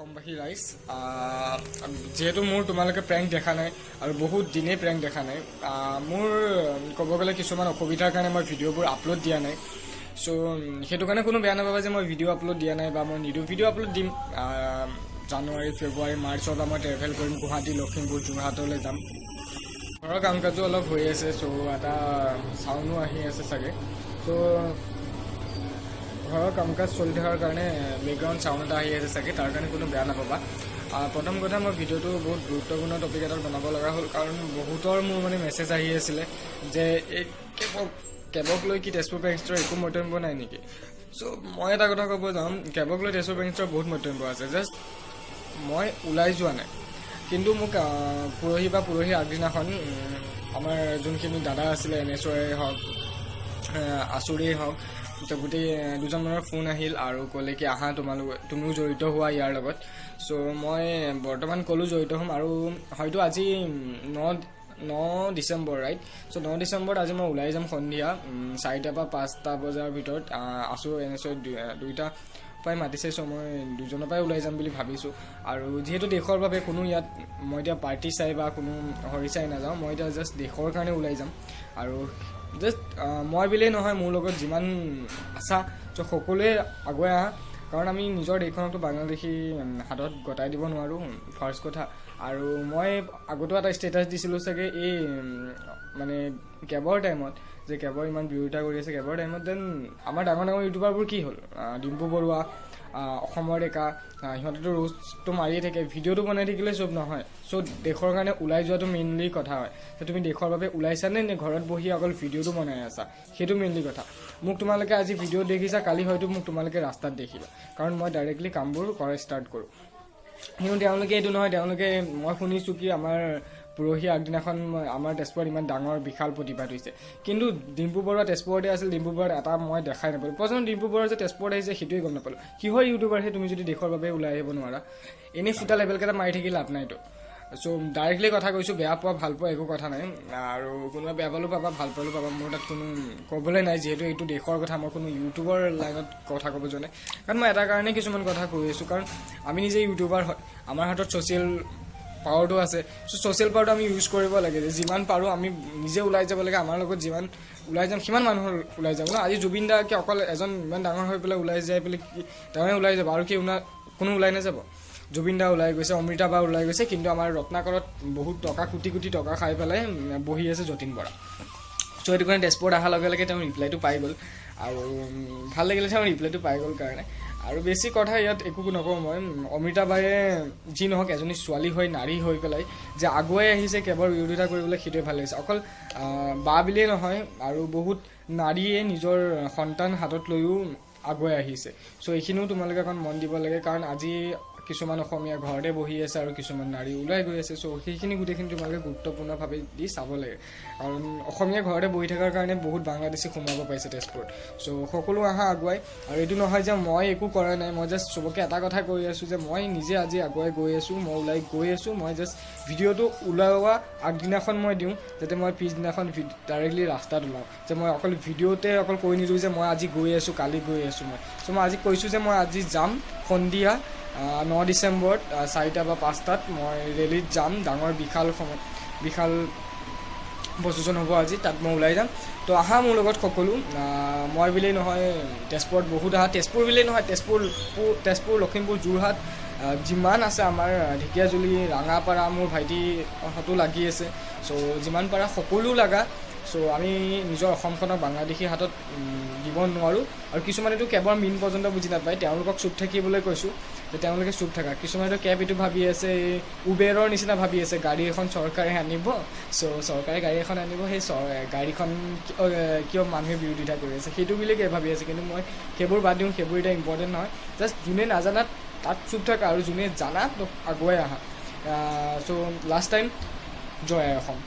অসমবাসী ৰাইজ যেহেতু মোৰ তোমালোকে প্ৰেংক দেখা নাই আৰু বহুত দিনেই প্ৰেংক দেখা নাই মোৰ ক'ব গ'লে কিছুমান অসুবিধাৰ কাৰণে মই ভিডিঅ'বোৰ আপলোড দিয়া নাই চ' সেইটো কাৰণে কোনো বেয়া নাপাবা যে মই ভিডিঅ' আপলোড দিয়া নাই বা মই নিদিওঁ ভিডিঅ' আপলোড দিম জানুৱাৰী ফেব্ৰুৱাৰী মাৰ্চৰ পৰা মই ট্ৰেভেল কৰিম গুৱাহাটী লখিমপুৰ যোৰহাটলৈ যাম ঘৰৰ কাম কাজো অলপ হৈ আছে চ' এটা চাউণ্ডো আহি আছে চাগে চ' ঘৰৰ কাম কাজ চলি থকাৰ কাৰণে বেকগ্ৰাউণ্ড চাউণ্ড এটা আহি আছে চাগে তাৰ কাৰণে কোনো বেয়া নাপাবা প্ৰথম কথা মই ভিডিঅ'টো বহুত গুৰুত্বপূৰ্ণ টপিক এটাত বনাব লগা হ'ল কাৰণ বহুতৰ মোৰ মানে মেছেজ আহি আছিলে যে এই কেবক লৈ কি তেজপুৰ প্ৰেংকষ্টৰ একো মন্তব্য নাই নেকি চ' মই এটা কথা ক'ব যাম কেবক লৈ তেজপুৰ প্ৰেংকষ্টৰ বহুত মন্তব্য আছে জাষ্ট মই ওলাই যোৱা নাই কিন্তু মোক পৰহি আগদিনাখন আমাৰ যোনখিনি দাদা আছিলে NSOৰে হওক আচুৰেই হওক গোটেই দুজনমানৰ ফোন আহিল আৰু ক'লে কি আহা তুমিও জড়িত হোৱা ইয়াৰ লগত চ' মই বৰ্তমান ক'লোঁ জড়িত হ'ম আৰু হয়তো আজি 9 ডিচেম্বৰ ৰাইট চ' 9 ডিচেম্বৰত আজি মই ওলাই যাম সন্ধিয়া 4টা পৰা 5টা বজাৰ ভিতৰত আচুৰ NSO দুইটা পাই মাতিছে চ' মই দুজনৰ পৰাই ওলাই যাম বুলি ভাবিছোঁ আৰু যিহেতু দেশৰ বাবে কোনো ইয়াত মই এতিয়া পাৰ্টি চাই বা কোনো হৰি চাই নাযাওঁ মই এতিয়া জাষ্ট দেশৰ কাৰণে ওলাই যাম আৰু জাষ্ট মই বুলিয়েই নহয় মোৰ লগত যিমান আছা চ' সকলোৱে আগুৱাই আহা কাৰণ আমি নিজৰ দেশখনকতো বাংলাদেশী হাতত গতাই দিব নোৱাৰোঁ ফাৰ্ষ্ট কথা আৰু মই আগতেও এটা ষ্টেটাছ দিছিলোঁ চাগে এই মানে কেবৰ টাইমত যে কেবৰ ইমান বিৰোধিতা কৰি আছে কেবৰ টাইমত দেন আমাৰ ডাঙৰ ইউটিউবাৰবোৰ কি হ'ল ডিম্পু বৰুৱা অসমৰ ডেকা সিহঁতেতো ৰোষ্টটো মাৰিয়ে থাকে ভিডিঅ'টো বনাই থাকিলে চব নহয় চ' দেশৰ কাৰণে ওলাই যোৱাটো মেইনলি কথা হয় যে তুমি দেশৰ বাবে ওলাইছানে নে ঘৰত বহি অকল ভিডিঅ'টো বনাই আছা সেইটো মেইনলি কথা মোক তোমালোকে আজি ভিডিঅ' দেখিছা কালি হয়তো মোক তোমালোকে ৰাস্তাত দেখিবা কাৰণ মই ডাইৰেক্টলি কামবোৰ কৰা ষ্টাৰ্ট কৰোঁ কিন্তু তেওঁলোকে এইটো নহয় তেওঁলোকে মই শুনিছোঁ কি আমাৰ পৰহি আগদিনাখন আমাৰ তেজপুৰত ইমান ডাঙৰ বিশাল প্ৰতিবাদ হৈছে কিন্তু ডিম্পু বৰুৱা তেজপুৰতে আছিল ডিম্পু বৰুৱাত এটা মই দেখাই নাপালোঁ প্ৰথম ডিম্পু বৰুৱা যে তেজপুৰত আহিছে সেইটোৱে গম নাপালোঁ কিহৰ ইউটিউবাৰহে তুমি যদি দেশৰ বাবে ওলাই আহিব নোৱাৰা এনেই ফুটা লেভেলকেইটা মাৰি থাকি লাভ নাইতো চ' ডাইৰেক্টলি কথা কৈছোঁ বেয়া পোৱা ভাল পোৱা একো কথা নাই আৰু কোনোবা বেয়া পালেও পাবা ভাল পালেও পাবা মোৰ তাত কোনো ক'বলৈ নাই যিহেতু এইটো দেশৰ কথা মই কোনো ইউটিউবৰ লাইনত কথা ক'ব যোৱা নাই কাৰণ মই এটা কাৰণে কিছুমান কথা কৈ আছোঁ কাৰণ আমি নিজে ইউটিউবাৰ হয় আমাৰ হাতত ছ'চিয়েল পাৱাৰটো আছে চ' ছ'চিয়েল পাৱাৰটো আমি ইউজ কৰিব লাগে যে যিমান পাৰোঁ আমি নিজে ওলাই যাব লাগে আমাৰ লগত যিমান ওলাই যাম সিমান মানুহৰ ওলাই যাম ন আজি জুবিন দাকে অকল এজন ইমান ডাঙৰ হৈ পেলাই ওলাই যাই পেলাই কি তেওঁৱে ওলাই যাব আৰু কি কোনো ওলাই নাযাব জুবিন দা ওলাই গৈছে অমৃতা বা ওলাই গৈছে কিন্তু আমাৰ ৰত্নাকৰত বহুত টকা কোটি টকা খাই পেলাই বহি আছে যতীন বৰা চ' সেইটো কাৰণে তেজপুৰত অহাৰ লগে লগে তেওঁ ৰিপ্লাইটো পাই গ'ল আৰু ভাল লাগিলে তেওঁ ৰিপ্লাইটো পাই গ'ল কাৰণে আৰু বেছি কথা ইয়াত একো নকওঁ মই অমৃতা বায়ে যি নহওক এজনী ছোৱালী হৈ নাৰী হৈ পেলাই যে আগুৱাই আহিছে কেৱল বিৰোধিতা কৰিবলৈ সেইটোৱে ভাল লাগিছে অকল বা বুলিয়েই নহয় আৰু বহুত নাৰীয়ে নিজৰ সন্তান হাতত লৈও আগুৱাই আহিছে চ' এইখিনিও তোমালোকে অকণ মন দিব লাগে কাৰণ আজি কিছুমান অসমীয়া ঘৰতে বহি আছে আৰু কিছুমান নাৰী ওলাই গৈ আছে চ' সেইখিনি গোটেইখিনি তোমালোকে গুৰুত্বপূৰ্ণভাৱে দি চাব লাগে কাৰণ অসমীয়া ঘৰতে বহি থকাৰ কাৰণে বহুত বাংলাদেশী সোমাব পাৰিছে তেজপুৰত চ' সকলো আহা আগুৱাই আৰু এইটো নহয় যে মই একো কৰা নাই মই জাষ্ট চবকে এটা কথা কৈ আছোঁ যে মই নিজে আজি আগুৱাই গৈ আছোঁ মই ওলাই গৈ আছোঁ মই জাষ্ট ভিডিঅ'টো ওলোৱা আগদিনাখন মই দিওঁ যাতে মই পিছদিনাখন ডাইৰেক্টলি ৰাস্তাত ওলাওঁ যে মই অকল ভিডিঅ'তে অকল কৈ নিদিওঁ যে মই আজি গৈ আছোঁ কালি গৈ আছোঁ মই চ' মই আজি কৈছোঁ যে মই আজি যাম সন্ধিয়া 9 ডিচেম্বৰত 4টা বা 5টাত মই ৰেলীত যাম ডাঙৰ বিশাল প্ৰচেছন হ'ব আজি তাত মই ওলাই যাম তো আহা মোৰ লগত সকলো মই বুলিয়েই নহয় তেজপুৰত বহুত আহা তেজপুৰ বুলিয়েই নহয় তেজপুৰ লখিমপুৰ যোৰহাট যিমান আছে আমাৰ ঢেকীয়াজুলি ৰাঙাপাৰা মোৰ ভাইটিহঁতো লাগি আছে চ' যিমান পাৰা সকলো লাগা চ' আমি নিজৰ অসমখনক বাংলাদেশীৰ হাতত দিব নোৱাৰোঁ আৰু কিছুমানেতো কেবৰ মিন পৰ্যন্ত বুজি নাপায় তেওঁলোকক চুপ থাকিবলৈ কৈছোঁ যে তেওঁলোকে চুপ থাকা কিছুমানেতো কেব এইটো ভাবি আছে উবেৰৰ নিচিনা ভাবি আছে গাড়ী এখন চৰকাৰে আনিব চ' চৰকাৰে গাড়ী এখন আনিব সেই গাড়ীখন কিয় মানুহে বিৰোধিতা কৰি আছে সেইটো বুলিয়ে ভাবি আছে কিন্তু মই সেইবোৰ বাদ দিওঁ সেইবোৰ এতিয়া ইম্পৰ্টেণ্ট নহয় জাষ্ট যোনে নাজানা তাত চুপ থাকা আৰু যোনে জানা তো আগুৱাই আহা চ' লাষ্ট টাইম জয় অসম